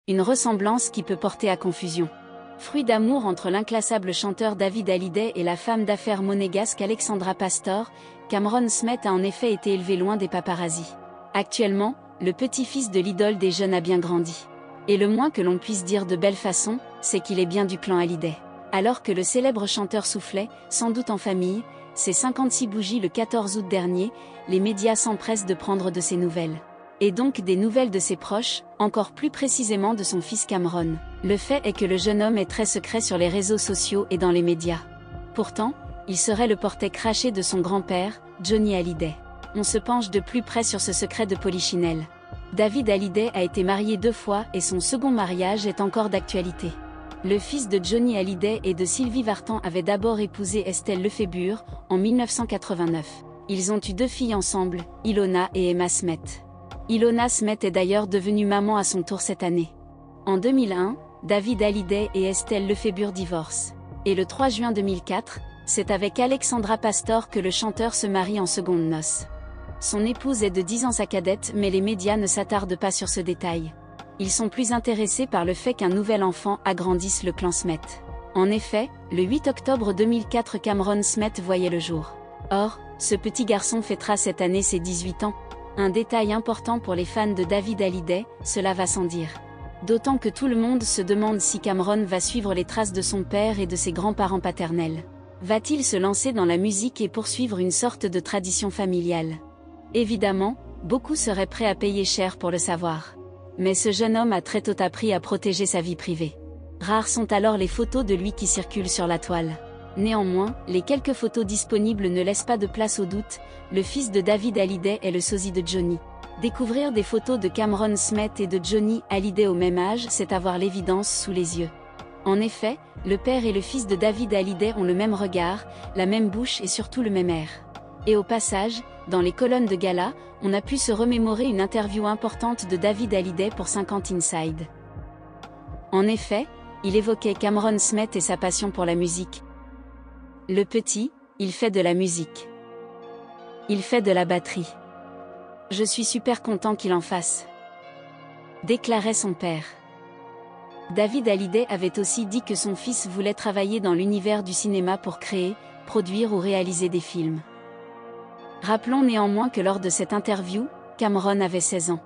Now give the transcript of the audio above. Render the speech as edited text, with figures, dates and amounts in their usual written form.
Une ressemblance qui peut porter à confusion. Fruit d'amour entre l'inclassable chanteur David Hallyday et la femme d'affaires monégasque Alexandra Pastor, Cameron Smith a en effet été élevé loin des paparazzis. Actuellement, le petit-fils de l'idole des jeunes a bien grandi. Et le moins que l'on puisse dire de belle façon, c'est qu'il est bien du clan Hallyday. Alors que le célèbre chanteur soufflait, sans doute en famille, ses 56 bougies le 14 août dernier, les médias s'empressent de prendre de ses nouvelles. Et donc des nouvelles de ses proches, encore plus précisément de son fils Cameron. Le fait est que le jeune homme est très secret sur les réseaux sociaux et dans les médias. Pourtant, il serait le portrait craché de son grand-père, Johnny Hallyday. On se penche de plus près sur ce secret de Polichinelle. David Hallyday a été marié 2 fois et son second mariage est encore d'actualité. Le fils de Johnny Hallyday et de Sylvie Vartan avait d'abord épousé Estelle Lefébure, en 1989. Ils ont eu 2 filles ensemble, Ilona et Emma Smith. Ilona Smith est d'ailleurs devenue maman à son tour cette année. En 2001, David Hallyday et Estelle Lefébure divorcent. Et le 3 juin 2004, c'est avec Alexandra Pastor que le chanteur se marie en secondes noces. Son épouse est de 10 ans sa cadette, mais les médias ne s'attardent pas sur ce détail. Ils sont plus intéressés par le fait qu'un nouvel enfant agrandisse le clan Smith. En effet, le 8 octobre 2004 Cameron Smith voyait le jour. Or, ce petit garçon fêtera cette année ses 18 ans. Un détail important pour les fans de David Hallyday, cela va sans dire. D'autant que tout le monde se demande si Cameron va suivre les traces de son père et de ses grands-parents paternels. Va-t-il se lancer dans la musique et poursuivre une sorte de tradition familiale? Évidemment, beaucoup seraient prêts à payer cher pour le savoir. Mais ce jeune homme a très tôt appris à protéger sa vie privée. Rares sont alors les photos de lui qui circulent sur la toile. Néanmoins, les quelques photos disponibles ne laissent pas de place au doute, le fils de David Hallyday est le sosie de Johnny. Découvrir des photos de Cameron Smith et de Johnny Hallyday au même âge, c'est avoir l'évidence sous les yeux. En effet, le père et le fils de David Hallyday ont le même regard, la même bouche et surtout le même air. Et au passage, dans les colonnes de gala, on a pu se remémorer une interview importante de David Hallyday pour 50 Inside. En effet, il évoquait Cameron Smith et sa passion pour la musique. Le petit, il fait de la musique. Il fait de la batterie. Je suis super content qu'il en fasse, déclarait son père. David Hallyday avait aussi dit que son fils voulait travailler dans l'univers du cinéma pour créer, produire ou réaliser des films. Rappelons néanmoins que lors de cette interview, Cameron avait 16 ans.